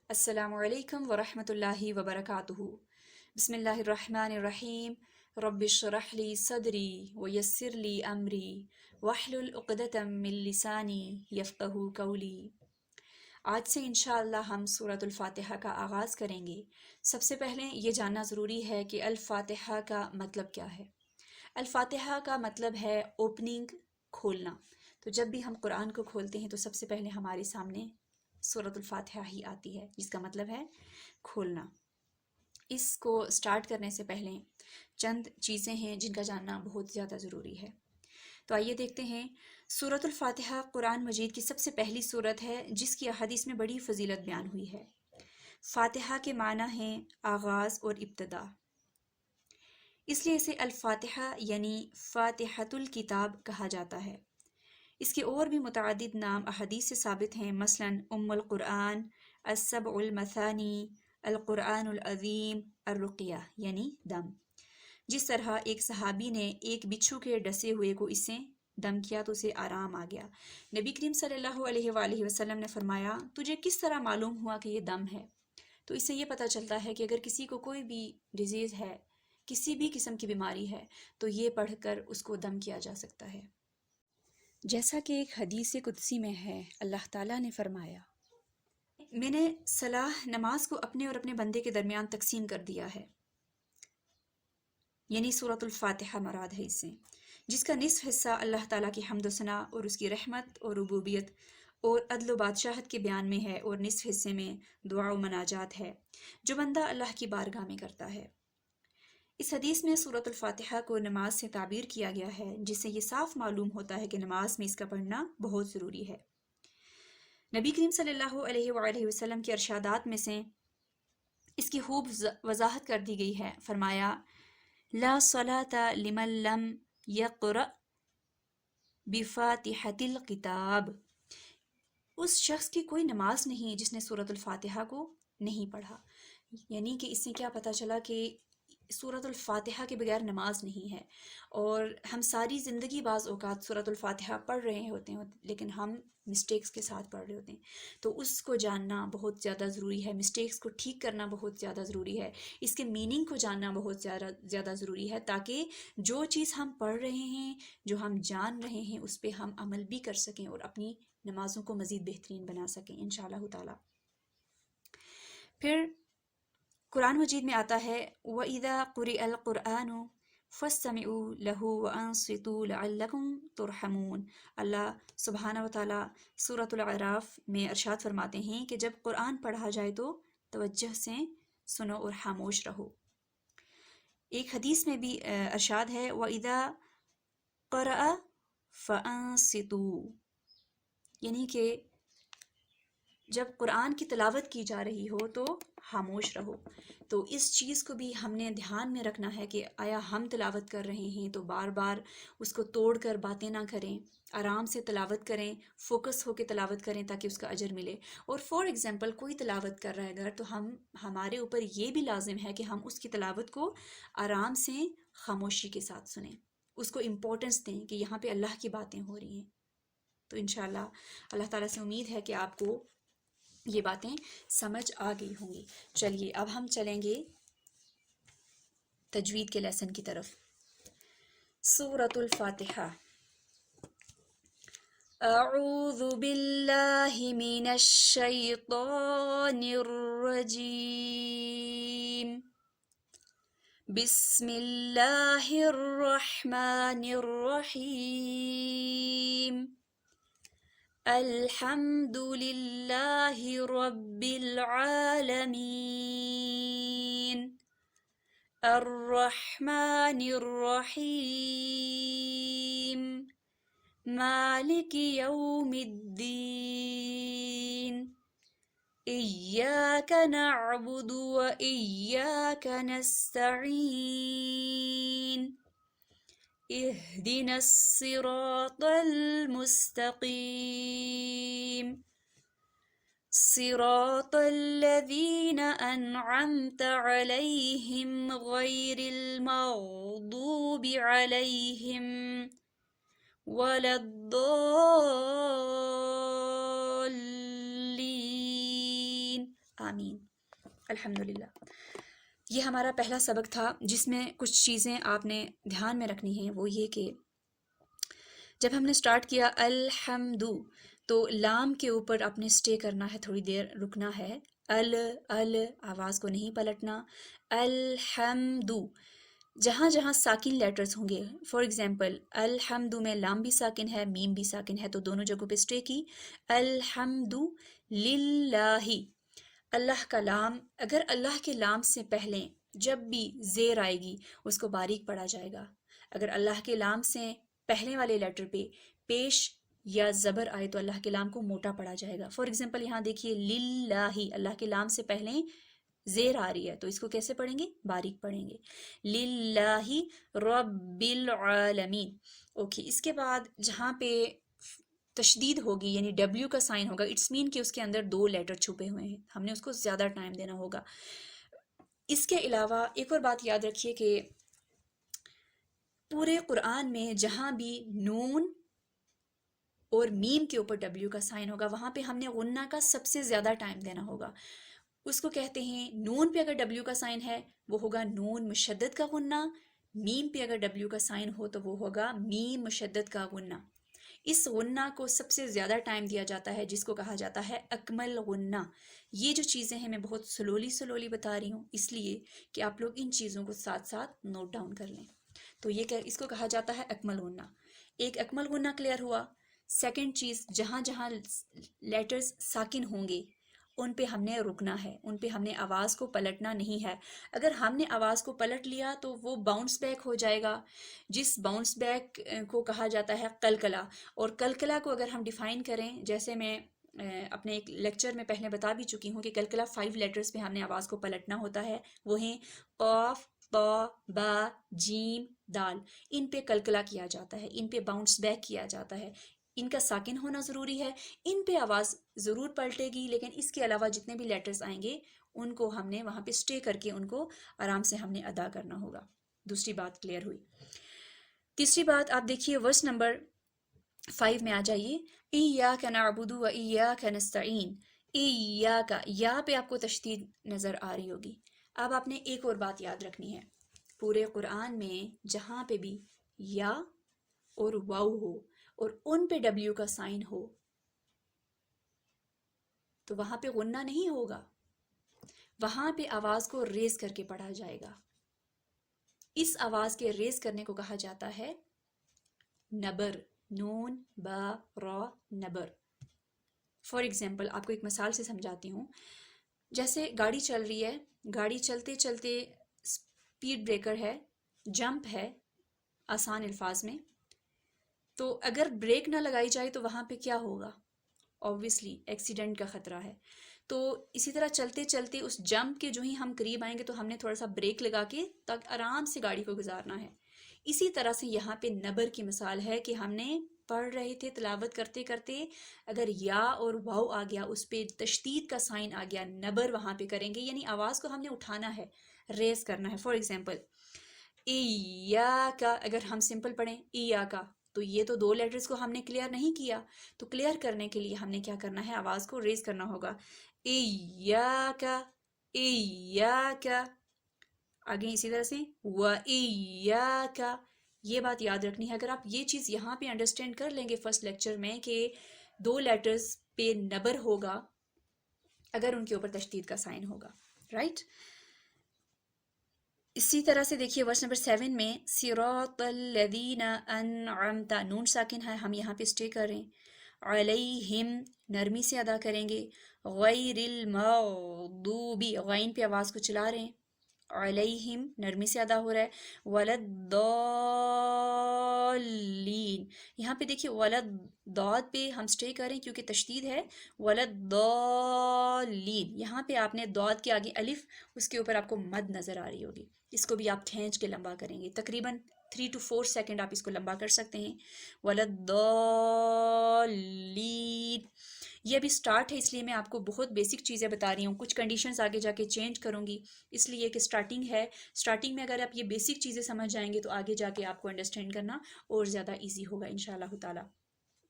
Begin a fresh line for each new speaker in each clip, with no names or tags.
السلام علیکم ورحمۃ اللہ وبرکاتہ۔ بسم اللہ الرحمن الرحیم۔ رب اشرح لی صدری ویسر لی امری واحلل عقدۃ من لسانی یفقہوا قولی۔ آج سے انشاءاللہ ہم سورۃ الفاتحہ کا آغاز کریں گے۔ سب سے پہلے یہ جاننا ضروری ہے کہ الفاتحہ کا مطلب کیا ہے۔ الفاتحہ کا مطلب ہے اوپننگ، کھولنا۔ تو جب بھی ہم قرآن کو کھولتے ہیں تو سب سے پہلے ہمارے سامنے سورۃ الفاتحہ ہی آتی ہے، جس کا مطلب ہے کھولنا۔ اس کو سٹارٹ کرنے سے پہلے چند چیزیں ہیں جن کا جاننا بہت زیادہ ضروری ہے۔ تو آئیے دیکھتے ہیں۔ سورۃ الفاتحہ قرآن مجید کی سب سے پہلی سورت ہے جس کی احادیث میں بڑی فضیلت بیان ہوئی ہے۔ فاتحہ کے معنی ہیں آغاز اور ابتدا، اس لیے اسے الفاتحہ یعنی فاتحۃ الکتاب کہا جاتا ہے۔ اس کے اور بھی متعدد نام احادیث سے ثابت ہیں، مثلا ام القرآن، السبع المثانی، القرآن العظیم، الرقیہ یعنی دم۔ جس طرح ایک صحابی نے ایک بچھو کے ڈسے ہوئے کو اس سے دم کیا تو اسے آرام آ گیا۔ نبی کریم صلی اللہ علیہ وآلہ وسلم نے فرمایا، تجھے کس طرح معلوم ہوا کہ یہ دم ہے؟ تو اس سے یہ پتہ چلتا ہے کہ اگر کسی کو کوئی بھی ڈیزیز ہے، کسی بھی قسم کی بیماری ہے، تو یہ پڑھ کر اس کو دم کیا جا سکتا ہے۔ جیسا کہ ایک حدیث قدسی میں ہے، اللہ تعالیٰ نے فرمایا، میں نے صلاح نماز کو اپنے اور اپنے بندے کے درمیان تقسیم کر دیا ہے، یعنی سورۃ الفاتحہ مراد ہے اس سے، جس کا نصف حصہ اللہ تعالیٰ کی حمد و ثنا اور اس کی رحمت اور ربوبیت اور عدل و بادشاہت کے بیان میں ہے، اور نصف حصے میں دعا و مناجات ہے جو بندہ اللہ کی بارگاہ میں کرتا ہے۔ اس حدیث میں سورۃ الفاتحہ کو نماز سے تعبیر کیا گیا ہے، جس سے یہ صاف معلوم ہوتا ہے کہ نماز میں اس کا پڑھنا بہت ضروری ہے۔ نبی کریم صلی اللہ علیہ وآلہ وسلم کے ارشادات میں سے اس کی خوب وضاحت کر دی گئی ہے۔ فرمایا، لا صلاة لمن لم یقرأ بفاتحۃ الکتاب، اس شخص کی کوئی نماز نہیں جس نے سورۃ الفاتحہ کو نہیں پڑھا۔ یعنی کہ اس سے کیا پتہ چلا کہ سورۃ الفاتحہ کے بغیر نماز نہیں ہے، اور ہم ساری زندگی بعض اوقات سورۃ الفاتحہ پڑھ رہے ہوتے ہیں لیکن ہم مسٹیکس کے ساتھ پڑھ رہے ہوتے ہیں۔ تو اس کو جاننا بہت زیادہ ضروری ہے، مسٹیکس کو ٹھیک کرنا بہت زیادہ ضروری ہے، اس کے میننگ کو جاننا بہت زیادہ ضروری ہے، تاکہ جو چیز ہم پڑھ رہے ہیں، جو ہم جان رہے ہیں، اس پہ ہم عمل بھی کر سکیں اور اپنی نمازوں کو مزید بہترین بنا سکیں انشاءاللہ تعالی۔ پھر قرآن مجید میں آتا ہے، وَإِذَا قُرِئَ الْقُرْآنُ فَاسْتَمِعُوا لَهُ وَأَنصِتُوا لَعَلَّكُمْ تُرْحَمُونَ۔ اللہ سبحانہ وتعالیٰ سورۃ الاعراف میں ارشاد فرماتے ہیں کہ جب قرآن پڑھا جائے تو توجہ سے سنو اور خاموش رہو۔ ایک حدیث میں بھی ارشاد ہے، وَإِذَا قَرَأَ فَأَنصِتُوا، یعنی کہ جب قرآن کی تلاوت کی جا رہی ہو تو خاموش رہو۔ تو اس چیز کو بھی ہم نے دھیان میں رکھنا ہے کہ آیا ہم تلاوت کر رہے ہیں تو بار بار اس کو توڑ کر باتیں نہ کریں، آرام سے تلاوت کریں، فوکس ہو کے تلاوت کریں تاکہ اس کا اجر ملے۔ اور فار ایگزامپل کوئی تلاوت کر رہا ہے اگر، تو ہمارے اوپر یہ بھی لازم ہے کہ ہم اس کی تلاوت کو آرام سے خاموشی کے ساتھ سنیں، اس کو امپورٹنس دیں کہ یہاں پہ اللہ کی باتیں ہو رہی ہیں۔ تو انشاءاللہ اللہ تعالیٰ سے امید ہے کہ آپ کو یہ باتیں سمجھ آ گئی ہوں گی۔ چلیے اب ہم چلیں گے تجوید کے لیسن کی طرف۔ سورۃ الفاتحہ۔ اعوذ باللہ من الشیطان الرجیم، بسم اللہ الرحمن الرحیم، الحمد للہ رب العالمین، الرحمن الرحیم، مالک یوم الدین، ایاک نعبد و ایاک نستعین، اهدنا الصراط المستقيم، صراط الذين أنعمت عليهم غير المغضوب عليهم ولا الضالين، آمین۔ الحمدللہ۔ یہ ہمارا پہلا سبق تھا جس میں کچھ چیزیں آپ نے دھیان میں رکھنی ہیں، وہ یہ کہ جب ہم نے سٹارٹ کیا الحمد تو لام کے اوپر آپ نے اسٹے کرنا ہے، تھوڑی دیر رکنا ہے، آواز کو نہیں پلٹنا، الحمد جہاں جہاں ساکن لیٹرز ہوں گے، فار ایگزامپل الحمد میں لام بھی ساکن ہے، میم بھی ساکن ہے، تو دونوں جگہوں پہ اسٹے کی، الحمد للہ، اللہ کا لام، اگر اللہ کے لام سے پہلے جب بھی زیر آئے گی اس کو باریک پڑھا جائے گا، اگر اللہ کے لام سے پہلے والے لیٹر پہ پیش یا زبر آئے تو اللہ کے لام کو موٹا پڑھا جائے گا۔ فار ایگزامپل یہاں دیکھیے للہ، اللہ کے لام سے پہلے زیر آ رہی ہے تو اس کو کیسے پڑھیں گے؟ باریک پڑھیں گے، للہ رب العالمین۔ اوکے، اس کے بعد جہاں پہ تشدید ہوگی یعنی ڈبلیو کا سائن ہوگا، اٹس مین کہ اس کے اندر 2 لیٹر چھپے ہوئے ہیں، ہم نے اس کو زیادہ ٹائم دینا ہوگا۔ اس کے علاوہ ایک اور بات یاد رکھیے کہ پورے قرآن میں جہاں بھی نون اور میم کے اوپر ڈبلیو کا سائن ہوگا وہاں پہ ہم نے غنہ کا سب سے زیادہ ٹائم دینا ہوگا۔ اس کو کہتے ہیں نون پہ اگر ڈبلیو کا سائن ہے وہ ہوگا نون مشدد کا غنہ، میم پہ اگر ڈبلیو کا سائن ہو تو وہ ہوگا میم مشدد کا غنہ۔ اس غنہ کو سب سے زیادہ ٹائم دیا جاتا ہے جس کو کہا جاتا ہے اکمل غنہ۔ یہ جو چیزیں ہیں میں بہت سلولی بتا رہی ہوں اس لیے کہ آپ لوگ ان چیزوں کو ساتھ ساتھ نوٹ ڈاؤن کر لیں۔ تو یہ اس کو کہا جاتا ہے اکمل غنہ۔ ایک اکمل غنہ کلیئر ہوا۔ سیکنڈ چیز، جہاں جہاں لیٹرز ساکن ہوں گے ان پہ ہم نے رکنا ہے، ان پہ ہم نے آواز کو پلٹنا نہیں ہے۔ اگر ہم نے آواز کو پلٹ لیا تو وہ باؤنس بیک ہو جائے گا، جس باؤنس بیک کو کہا جاتا ہے قلقلہ۔ اور قلقلہ کو اگر ہم ڈیفائن کریں، جیسے میں اپنے ایک لیکچر میں پہلے بتا بھی چکی ہوں کہ قلقلہ 5 لیٹرز پہ ہم نے آواز کو پلٹنا ہوتا ہے، وہ ہیں قاف، طا، با، جیم، دال۔ ان پہ قلقلہ کیا جاتا ہے، ان پہ باؤنس بیک کیا جاتا ہے، ان کا ساکن ہونا ضروری ہے، ان پہ آواز ضرور پلٹے گی، لیکن اس کے علاوہ جتنے بھی لیٹرز آئیں گے ان کو ہم نے وہاں پہ اسٹے کر کے ان کو آرام سے ہم نے ادا کرنا ہوگا۔ دوسری بات کلیئر ہوئی۔ تیسری بات آپ دیکھیے ورس نمبر 5 میں آ جائیے، ایاک نعبد و ایاک نستعین۔ ایاک، یا پہ آپ کو تشدید نظر آ رہی ہوگی۔ اب آپ نے ایک اور بات یاد رکھنی ہے، پورے قرآن میں جہاں پہ بھی یا اور واو ہو اور ان پہ ڈبلیو کا سائن ہو تو وہاں پہ غنہ نہیں ہوگا، وہاں پہ آواز کو ریز کر کے پڑھا جائے گا۔ اس آواز کے ریز کرنے کو کہا جاتا ہے نبر، نون با را نبر۔ فار ایگزامپل آپ کو ایک مثال سے سمجھاتی ہوں، جیسے گاڑی چل رہی ہے، گاڑی چلتے چلتے اسپیڈ بریکر ہے، جمپ ہے آسان الفاظ میں، تو اگر بریک نہ لگائی جائے تو وہاں پہ کیا ہوگا؟ اوبویسلی ایکسیڈنٹ کا خطرہ ہے۔ تو اسی طرح چلتے چلتے اس جمپ کے جو ہی ہم قریب آئیں گے تو ہم نے تھوڑا سا بریک لگا کے تاکہ آرام سے گاڑی کو گزارنا ہے۔ اسی طرح سے یہاں پہ نبر کی مثال ہے کہ ہم نے پڑھ رہے تھے تلاوت کرتے کرتے، اگر یا اور واو آ گیا، اس پہ تشدید کا سائن آ گیا، نبر وہاں پہ کریں گے، یعنی آواز کو ہم نے اٹھانا ہے، ریز کرنا ہے۔ فار ایگزامپل ایاکا، اگر ہم سمپل پڑھیں ایاکا تو یہ تو 2 لیٹرز کو ہم نے کلیئر نہیں کیا، تو کلیئر کرنے کے لیے ہم نے کیا کرنا ہے؟ آواز کو ریز کرنا ہوگا، ایاکا ایاکا۔ آگے اسی طرح سے وَإِيَّاكَ۔ یہ بات یاد رکھنی ہے، اگر آپ یہ چیز یہاں پہ انڈرسٹینڈ کر لیں گے فرسٹ لیکچر میں کہ 2 لیٹرز پہ نبر ہوگا اگر ان کے اوپر تشدید کا سائن ہوگا، رائٹ؟ اسی طرح سے دیکھیے ورس نمبر 7 میں صراط الذین انعمت، نون ساکن ہے، ہم یہاں پہ اسٹے کر رہے ہیں، علیہم نرمی سے ادا کریں گے، غیر المغضوب، غین پہ آواز کو چلا رہے ہیں، علیہم نرمی سے ادا ہو رہا ہے، ولداللین، یہاں پہ دیکھیے ولد داد پہ ہم اسٹے کریں کیونکہ تشدید ہے، ولداللین، یہاں پہ آپ نے داد کے آگے الف، اس کے اوپر آپ کو مد نظر آ رہی ہوگی، اس کو بھی آپ کھینچ کے لمبا کریں گے، تقریباً 3 to 4 سیکنڈ آپ اس کو لمبا کر سکتے ہیں، ولداللین۔ یہ ابھی سٹارٹ ہے اس لیے میں آپ کو بہت بیسک چیزیں بتا رہی ہوں، کچھ کنڈیشنز آگے جا کے چینج کروں گی، اس لیے کہ سٹارٹنگ ہے، سٹارٹنگ میں اگر آپ یہ بیسک چیزیں سمجھ جائیں گے تو آگے جا کے آپ کو انڈرسٹینڈ کرنا اور زیادہ ایزی ہوگا انشاءاللہ تعالی۔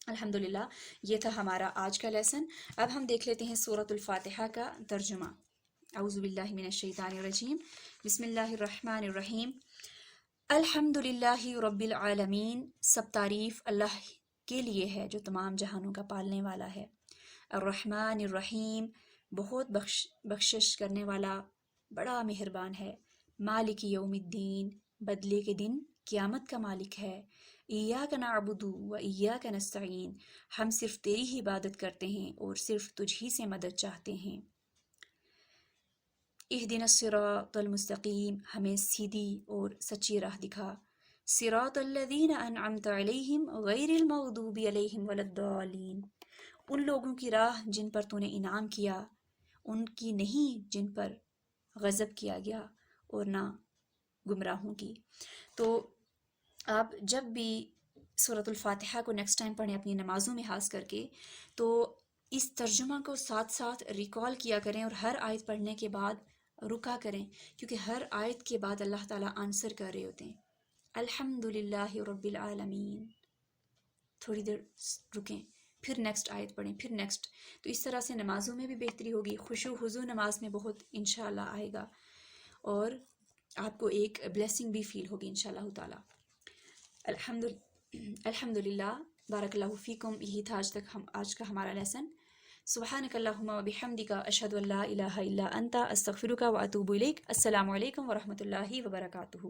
الحمدللہ، یہ تھا ہمارا آج کا لیسن۔ اب ہم دیکھ لیتے ہیں سورۃ الفاتحہ کا ترجمہ۔ اعوذ باللہ من الشیطان الرجیم، بسم اللہ الرحمن الرحیم۔ الحمد للہ رب العالمین، سب تعریف اللہ کے لیے ہے جو تمام جہانوں کا پالنے والا ہے۔ الرحمن الرحیم، بہت بخشش کرنے والا، بڑا مہربان ہے۔ مالک یوم الدین، بدلے کے دن قیامت کا مالک ہے۔ ایاک نعبد و ایاک نستعین، ہم صرف تیری ہی عبادت کرتے ہیں اور صرف تجھ ہی سے مدد چاہتے ہیں۔ اہدنا الصراط المستقیم، ہمیں سیدھی اور سچی راہ دکھا۔ صراط الذین انعمت علیہم غیر المغضوب علیہم ولا الضالین، ان لوگوں کی راہ جن پر تو نے انعام کیا، ان کی نہیں جن پر غضب کیا گیا، اور نہ گمراہوں کی۔ تو آپ جب بھی سورۃ الفاتحہ کو نیکسٹ ٹائم پڑھیں اپنی نمازوں میں خاص کر کے، تو اس ترجمہ کو ساتھ ساتھ ریکال کیا کریں اور ہر آیت پڑھنے کے بعد رکا کریں، کیونکہ ہر آیت کے بعد اللہ تعالیٰ آنسر کر رہے ہوتے ہیں۔ الحمد للہ رب العالمین، تھوڑی دیر رکیں، پھر نیکسٹ آیت پڑھیں، پھر نیکسٹ۔ تو اس طرح سے نمازوں میں بھی بہتری ہوگی، خشوع خضوع نماز میں بہت انشاءاللہ آئے گا، اور آپ کو ایک بلیسنگ بھی فیل ہوگی انشاءاللہ تعالیٰ۔ الحمد للہ، بارک اللہ فیکم، یہی تھا آج کا ہمارا لیسن۔ سبحانک اللہم و بحمدک، اشہد ان لا الہ الا انت، استغفرک و اتوب الیک۔ السلام علیکم ورحمۃ اللہ وبرکاتہ۔